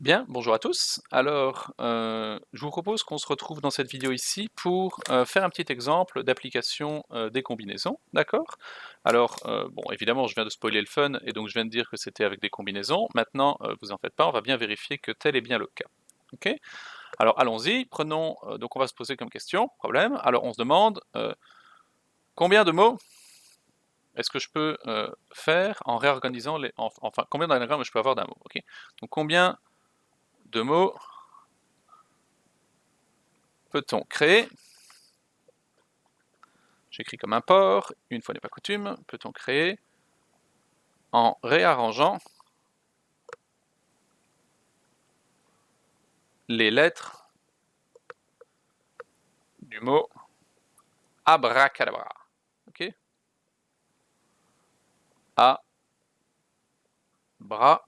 Bien, bonjour à tous. Alors, je vous propose qu'on se retrouve dans cette vidéo ici pour, faire un petit exemple d'application, des combinaisons, d'accord? Alors, bon évidemment je viens de spoiler le fun et donc je viens de dire que c'était avec des combinaisons. Maintenant, vous en faites pas, on va bien vérifier que tel est bien le cas. OK? Alors allons-y, prenons, donc on va se poser comme question, problème. Alors on se demande, combien de mots est-ce que je peux, faire en réorganisant les enfin combien d'anagrammes je peux avoir d'un mot? OK? Donc combien de mots peut-on créer? J'écris comme un porc, une fois n'est pas coutume, peut-on créer en réarrangeant les lettres du mot abracadabra. OK? A bra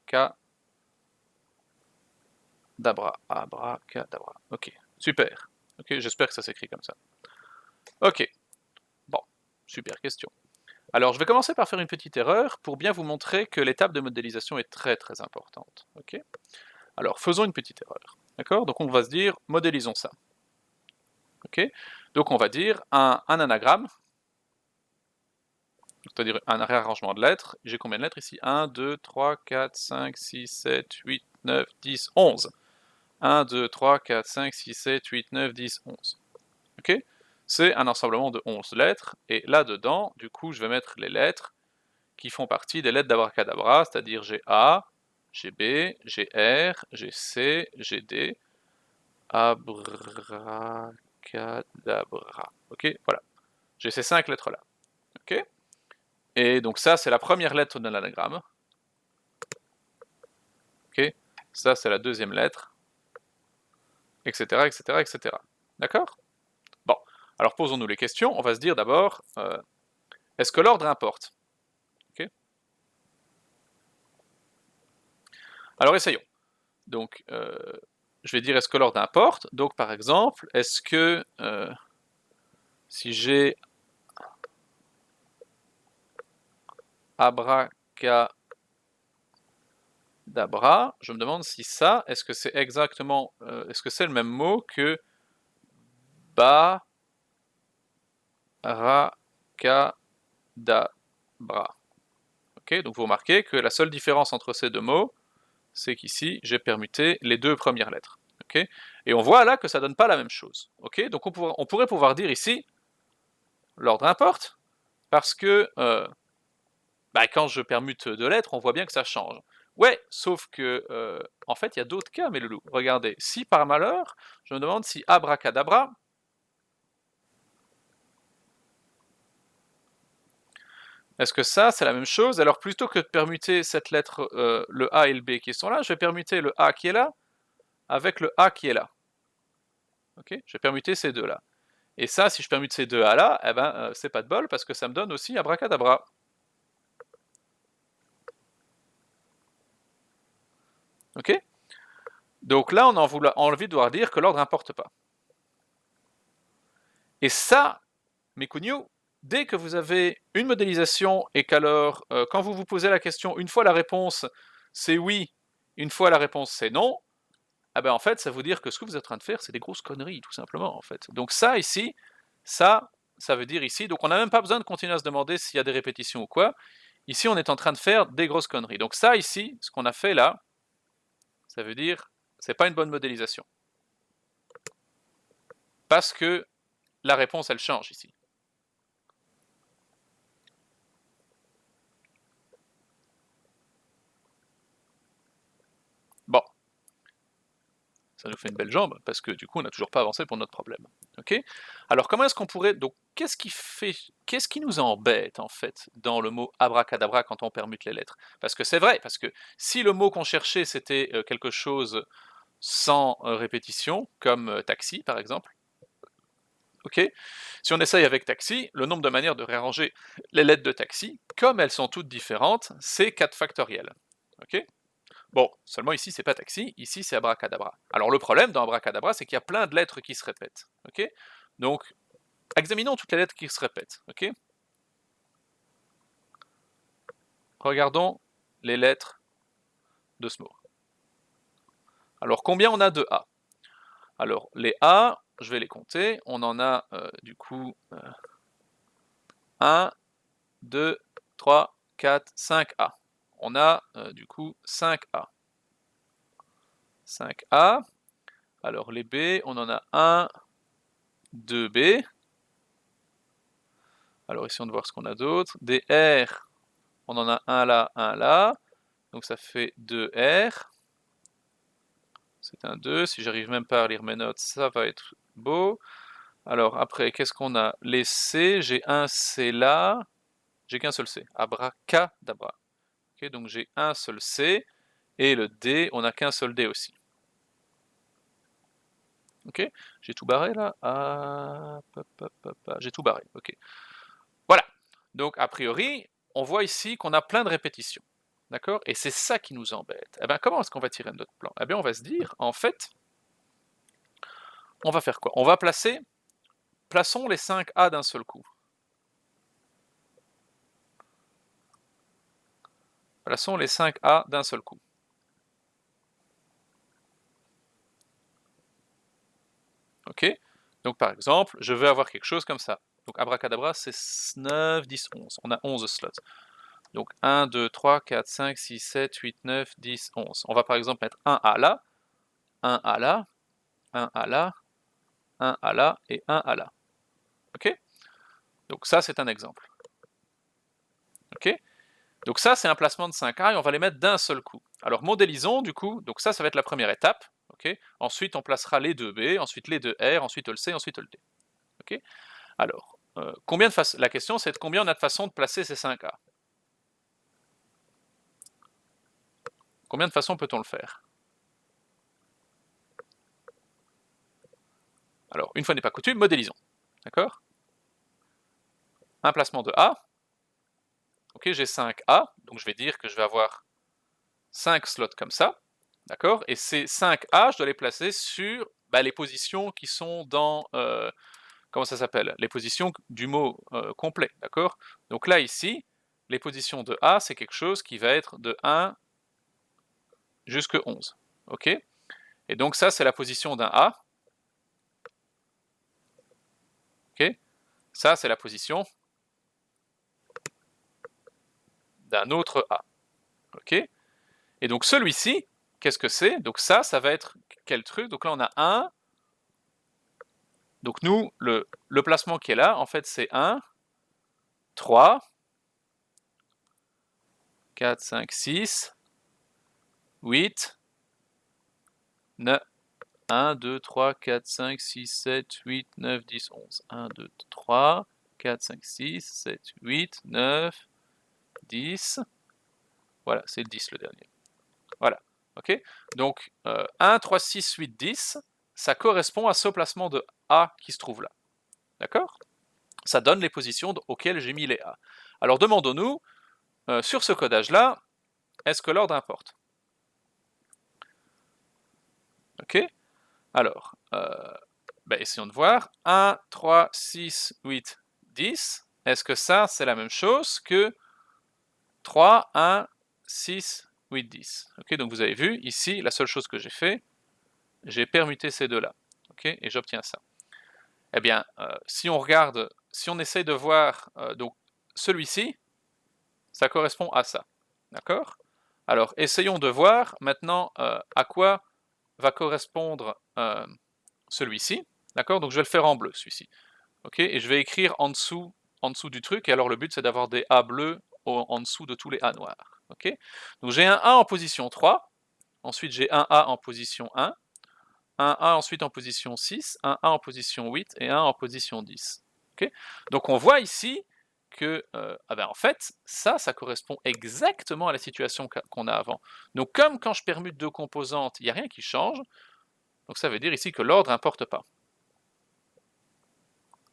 ca dabra. Abracadabra. OK, super. OK, j'espère que ça s'écrit comme ça. OK, bon, super question. Alors je vais commencer par faire une petite erreur pour bien vous montrer que l'étape de modélisation est très très importante. OK? Alors faisons une petite erreur. D'accord? Donc on va se dire modélisons ça. OK? Donc on va dire un anagramme, c'est-à-dire un réarrangement de lettres. J'ai combien de lettres ici? 1, 2, 3, 4, 5, 6, 7, 8, 9, 10, 11. 1, 2, 3, 4, 5, 6, 7, 8, 9, 10, 11. OK? C'est un ensemblement de 11 lettres, et là-dedans, du coup, je vais mettre les lettres qui font partie des lettres d'abracadabra, c'est-à-dire j'ai A, j'ai B, j'ai R, j'ai C, j'ai D. Abracadabra. OK? Voilà. J'ai ces 5 lettres-là. OK? Et donc ça, c'est la première lettre de l'anagramme. OK? Ça, c'est la deuxième lettre, etc., etc., etc. D'accord? Bon, alors posons-nous les questions. On va se dire d'abord, est-ce que l'ordre importe? OK? Alors essayons. Donc, je vais dire est-ce que l'ordre importe? Donc par exemple, est-ce que, si j'ai abracadabra, je me demande si ça, est-ce que c'est exactement, est-ce que c'est le même mot que baracadabra? OK, donc vous remarquez que la seule différence entre ces deux mots, c'est qu'ici, j'ai permuté les deux premières lettres. OK? Et on voit là que ça donne pas la même chose. OK? Donc on pourrait pouvoir dire ici, l'ordre importe, parce que, bah, quand je permute deux lettres, on voit bien que ça change. Ouais, sauf que, en fait, il y a d'autres cas, mes loulous. Regardez, si par malheur, je me demande si abracadabra, est-ce que ça, c'est la même chose? Alors plutôt que de permuter cette lettre, le A et le B qui sont là, je vais permuter le A qui est là, avec le A qui est là. OK? Je vais permuter ces deux-là. Et ça, si je permute ces deux A là, eh ben, c'est pas de bol parce que ça me donne aussi abracadabra. OK? Donc là, on a envie de devoir dire que l'ordre n'importe pas. Et ça, mes cugnous, dès que vous avez une modélisation et qu'alors, quand vous vous posez la question, une fois la réponse c'est oui, une fois la réponse c'est non, ah ben en fait, ça veut dire que ce que vous êtes en train de faire, c'est des grosses conneries, tout simplement, en fait. Donc ça ici, ça veut dire ici, donc on n'a même pas besoin de continuer à se demander s'il y a des répétitions ou quoi. Ici, on est en train de faire des grosses conneries. Donc ça ici, ce qu'on a fait là, ça veut dire c'est pas une bonne modélisation. Parce que la réponse, elle change ici. Bon, ça nous fait une belle jambe, parce que du coup, on n'a toujours pas avancé pour notre problème. Ok? Alors comment est-ce qu'on pourrait... Donc qu'est-ce qui nous embête en fait dans le mot abracadabra quand on permute les lettres? Parce que c'est vrai, parce que si le mot qu'on cherchait c'était quelque chose sans répétition, comme taxi par exemple, ok? Si on essaye avec taxi, le nombre de manières de réarranger les lettres de taxi, comme elles sont toutes différentes, c'est 4 factoriel. Ok? Bon, seulement ici c'est pas taxi, ici c'est abracadabra. Alors le problème dans abracadabra, c'est qu'il y a plein de lettres qui se répètent. Ok? Donc, examinons toutes les lettres qui se répètent. Ok? Regardons les lettres de ce mot. Alors combien on a de A? Alors les A, je vais les compter, on en a du coup 1, 2, 3, 4, 5 A. On a du coup 5 A. 5 A. Alors les B, on en a 1, 2 B. Alors essayons de voir ce qu'on a d'autre. Des R, on en a un là, donc ça fait 2 R. C'est un 2, si j'arrive même pas à lire mes notes, ça va être beau. Alors après, qu'est-ce qu'on a? Les C, j'ai un C là, j'ai qu'un seul C, abracadabra. Okay, donc j'ai un seul C, et le D, on n'a qu'un seul D aussi. Ok, j'ai tout barré là. Ah, j'ai tout barré, ok. Voilà, donc a priori, on voit ici qu'on a plein de répétitions. D'accord? Et c'est ça qui nous embête. Eh bien, comment est-ce qu'on va tirer notre plan? Eh bien, on va se dire, en fait, on va faire quoi? On va plaçons les 5 A d'un seul coup. Plaçons les 5 A d'un seul coup. Ok? Donc par exemple, je vais avoir quelque chose comme ça. Donc abracadabra, c'est 9, 10, 11. On a 11 slots. Donc 1, 2, 3, 4, 5, 6, 7, 8, 9, 10, 11. On va par exemple mettre un A là, un A là, un A là, un A là et un A là. Ok? Donc ça, c'est un exemple. Ok? Donc ça, c'est un placement de 5A et on va les mettre d'un seul coup. Alors modélisons du coup, donc ça va être la première étape. Okay, ensuite, on placera les deux B, ensuite les deux R, ensuite le C, ensuite le D. Okay, alors, la question c'est de combien on a de façons de placer ces 5A. Combien de façons peut-on le faire? Alors, une fois n'est pas coutume, modélisons. D'accord? Un placement de A. Ok, j'ai 5A, donc je vais dire que je vais avoir 5 slots comme ça. D'accord? Et ces 5A, je dois les placer sur les positions qui sont dans... comment ça s'appelle? Les positions du mot complet. D'accord? Donc là, ici, les positions de A, c'est quelque chose qui va être de 1 jusqu'à 11. Ok? Et donc ça, c'est la position d'un A. Ok? Ça, c'est la position d'un autre A. Ok? Et donc celui-ci, qu'est-ce que c'est? Donc ça va être quel truc? Donc là, on a 1. Donc nous, le placement qui est là, en fait, c'est 1, 3, 4, 5, 6, 8, 9, 1, 2, 3, 4, 5, 6, 7, 8, 9, 10, 11. 1, 2, 3, 4, 5, 6, 7, 8, 9, 10. Voilà, c'est le 10 le dernier. Voilà, ok? Donc 1, 3, 6, 8, 10, ça correspond à ce placement de A qui se trouve là. D'accord? Ça donne les positions auxquelles j'ai mis les A. Alors demandons-nous, sur ce codage-là, est-ce que l'ordre importe? Ok? Alors, essayons de voir. 1, 3, 6, 8, 10. Est-ce que ça, c'est la même chose que 3, 1, 6, 8, 10? Ok, donc vous avez vu, ici, la seule chose que j'ai fait, j'ai permuté ces deux-là. Ok, et j'obtiens ça. Eh bien, si on regarde, si on essaye de voir, donc celui-ci, ça correspond à ça. D'accord? Alors, essayons de voir maintenant à quoi va correspondre celui-ci. D'accord? Donc je vais le faire en bleu, celui-ci. Ok? Et je vais écrire en dessous du truc, et alors le but c'est d'avoir des A bleus en dessous de tous les A noirs. Ok? Donc j'ai un A en position 3, ensuite j'ai un A en position 1, un A ensuite en position 6, un A en position 8 et un en position 10. Okay, donc on voit ici que, en fait, ça correspond exactement à la situation qu'on a avant. Donc comme quand je permute deux composantes, il n'y a rien qui change, donc ça veut dire ici que l'ordre n'importe pas.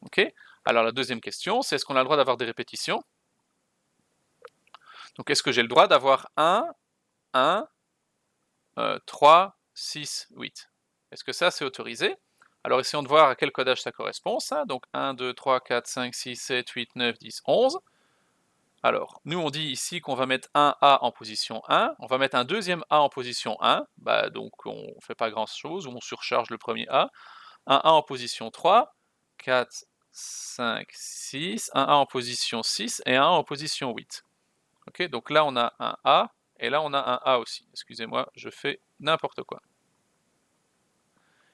Ok? Alors la deuxième question, c'est est-ce qu'on a le droit d'avoir des répétitions? Donc est-ce que j'ai le droit d'avoir 1, 3, 6, 8? Est-ce que ça c'est autorisé? Alors essayons de voir à quel codage ça correspond, ça. Donc 1, 2, 3, 4, 5, 6, 7, 8, 9, 10, 11. Alors, nous on dit ici qu'on va mettre un A en position 1, on va mettre un deuxième A en position 1, bah donc on fait pas grand chose, ou on surcharge le premier A, un A en position 3, 4, 5, 6, un A en position 6 et un A en position 8. Ok, donc là on a un A, et là on a un A aussi. Excusez-moi, je fais n'importe quoi.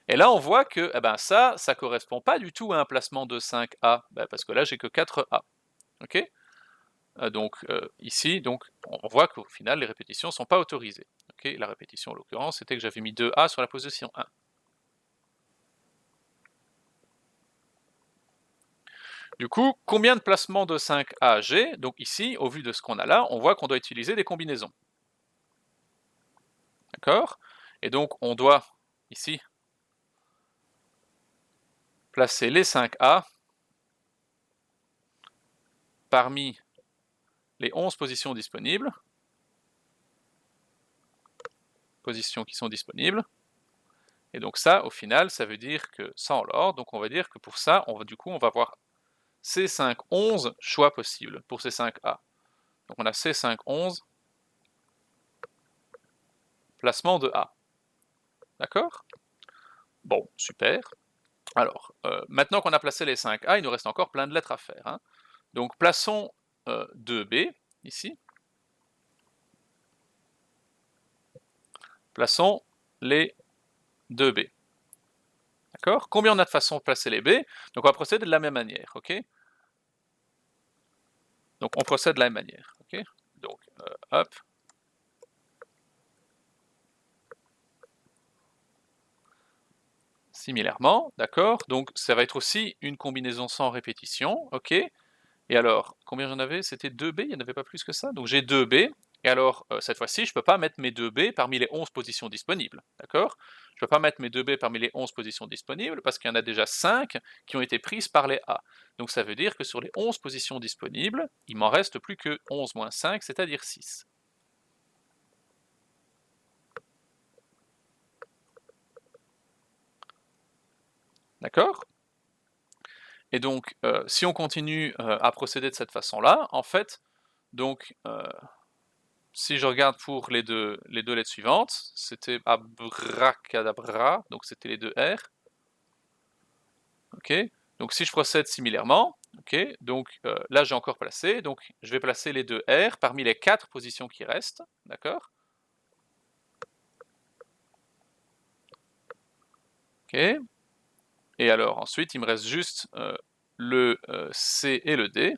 Et là on voit que eh ben ça correspond pas du tout à un placement de 5A, parce que là j'ai que 4A. Ok, donc ici, donc, on voit qu'au final les répétitions ne sont pas autorisées. Ok, la répétition en l'occurrence c'était que j'avais mis 2A sur la position 1. Du coup, combien de placements de 5A j'ai? Donc ici, au vu de ce qu'on a là, on voit qu'on doit utiliser des combinaisons. D'accord? Et donc on doit, ici, placer les 5A parmi les 11 positions disponibles, positions qui sont disponibles. Et donc ça, au final, ça veut dire que, sans l'ordre, donc on va dire que pour ça, du coup, on va avoir C5, 11 choix possibles pour ces 5A. Donc on a C5, 11 placement de A. D'accord? Bon, super. Alors, maintenant qu'on a placé les 5A, il nous reste encore plein de lettres à faire. Hein. Donc plaçons 2B, ici. Plaçons les 2B. D'accord? Combien on a de façons de placer les B? Donc on va procéder de la même manière, ok? Donc on procède de la même manière, ok? Donc, hop. Similairement, d'accord? Donc ça va être aussi une combinaison sans répétition, ok? Et alors, combien j'en avais? C'était 2B, il n'y en avait pas plus que ça? Donc j'ai 2B, et alors cette fois-ci, je ne peux pas mettre mes 2B parmi les 11 positions disponibles, d'accord? Je ne peux pas mettre mes 2B parmi les 11 positions disponibles, parce qu'il y en a déjà 5 qui ont été prises par les A. Donc ça veut dire que sur les 11 positions disponibles, il m'en reste plus que 11 moins 5, c'est-à-dire 6. D'accord? Et donc, si on continue à procéder de cette façon-là, en fait, donc, si je regarde pour les deux lettres suivantes, c'était abracadabra, donc c'était les deux R. Ok, donc si je procède similairement, ok, donc là j'ai encore placé, donc je vais placer les deux R parmi les 4 positions qui restent, d'accord? Ok, et alors ensuite il me reste juste le C et le D.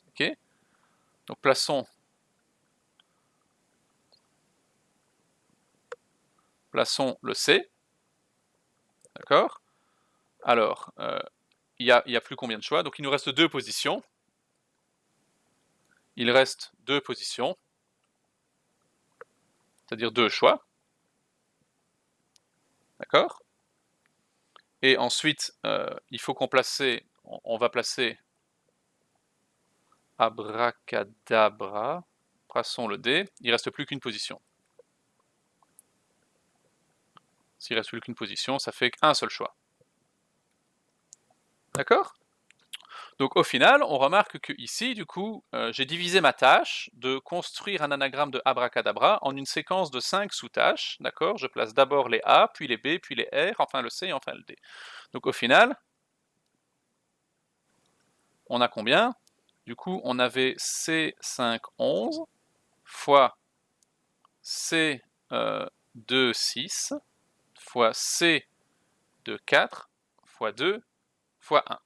Ok, donc plaçons le C, d'accord? Alors, il y a plus combien de choix? Donc il nous reste 2 positions. Il reste 2 positions, c'est-à-dire 2 choix. D'accord? Et ensuite, il faut on va placer abracadabra, plaçons le D, il ne reste plus qu'une position. S'il ne reste plus qu'une position, ça fait qu'un seul choix. D'accord? Donc au final, on remarque que ici, du coup, j'ai divisé ma tâche de construire un anagramme de abracadabra en une séquence de 5 sous-tâches, d'accord? Je place d'abord les A, puis les B, puis les R, enfin le C et enfin le D. Donc au final, on a combien? Du coup, on avait C5, 11 fois C2, 6 fois C2, 4 fois 2 fois 1.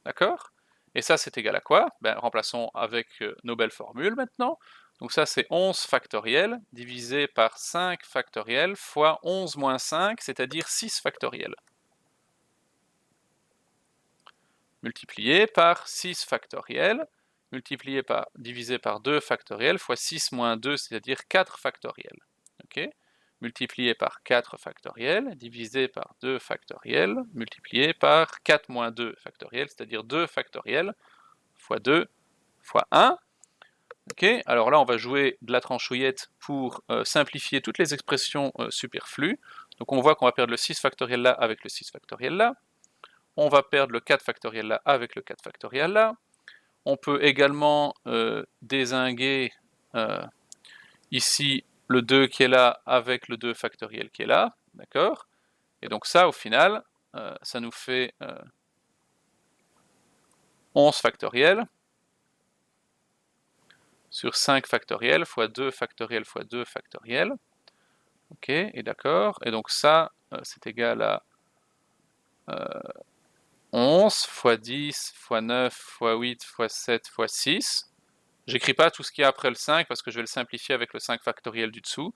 D'accord? Et ça, c'est égal à quoi? Ben, remplaçons avec nos belles formules maintenant. Donc ça, c'est 11 factoriel divisé par 5 factoriel fois 11 moins 5, c'est-à-dire 6 factoriel. Multiplié par 6 factoriel, multiplié par, divisé par 2 factoriel, fois 6 moins 2, c'est-à-dire 4 factoriel. Ok, multiplié par 4 factoriel, divisé par 2 factoriel, multiplié par 4 moins 2 factoriel, c'est-à-dire 2 factoriel, fois 2, fois 1. Ok, alors là on va jouer de la tranchouillette pour simplifier toutes les expressions superflues. Donc on voit qu'on va perdre le 6 factoriel là avec le 6 factoriel là. On va perdre le 4 factoriel là avec le 4 factoriel là. On peut également dézinguer ici le 2 qui est là avec le 2 factoriel qui est là, d'accord? Et donc ça, au final, ça nous fait 11 factoriel sur 5 factoriel fois 2 factoriel fois 2 factoriel. Ok, et d'accord. Et donc ça, c'est égal à 11 fois 10 fois 9 fois 8 fois 7 fois 6. J'écris pas tout ce qu'il y a après le 5 parce que je vais le simplifier avec le 5 factoriel du dessous,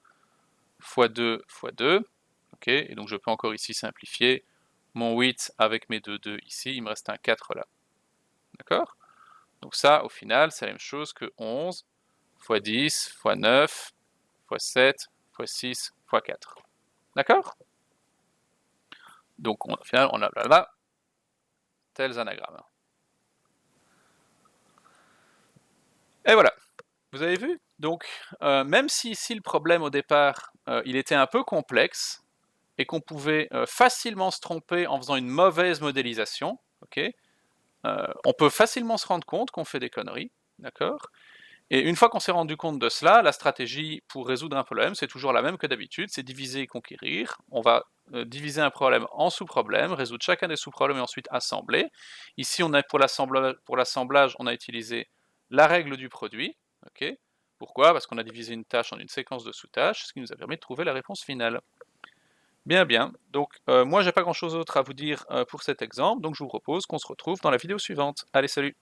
fois 2 fois 2. Ok, et donc je peux encore ici simplifier mon 8 avec mes 2 ici, il me reste un 4 là. D'accord? Donc ça, au final, c'est la même chose que 11 fois 10 fois 9 fois 7 fois 6 fois 4. D'accord? Donc au final, on a là tels anagrammes. Et voilà, vous avez vu? Donc, même si ici le problème au départ, il était un peu complexe, et qu'on pouvait facilement se tromper en faisant une mauvaise modélisation, ok, on peut facilement se rendre compte qu'on fait des conneries, d'accord? Et une fois qu'on s'est rendu compte de cela, la stratégie pour résoudre un problème, c'est toujours la même que d'habitude, c'est diviser et conquérir. On va diviser un problème en sous-problèmes, résoudre chacun des sous-problèmes et ensuite assembler. Ici, on a pour l'assemblage, on a utilisé la règle du produit. Ok. Pourquoi? Parce qu'on a divisé une tâche en une séquence de sous-tâches, ce qui nous a permis de trouver la réponse finale. Bien, bien. Donc, moi, j'ai pas grand-chose d'autre à vous dire pour cet exemple, donc je vous propose qu'on se retrouve dans la vidéo suivante. Allez, salut!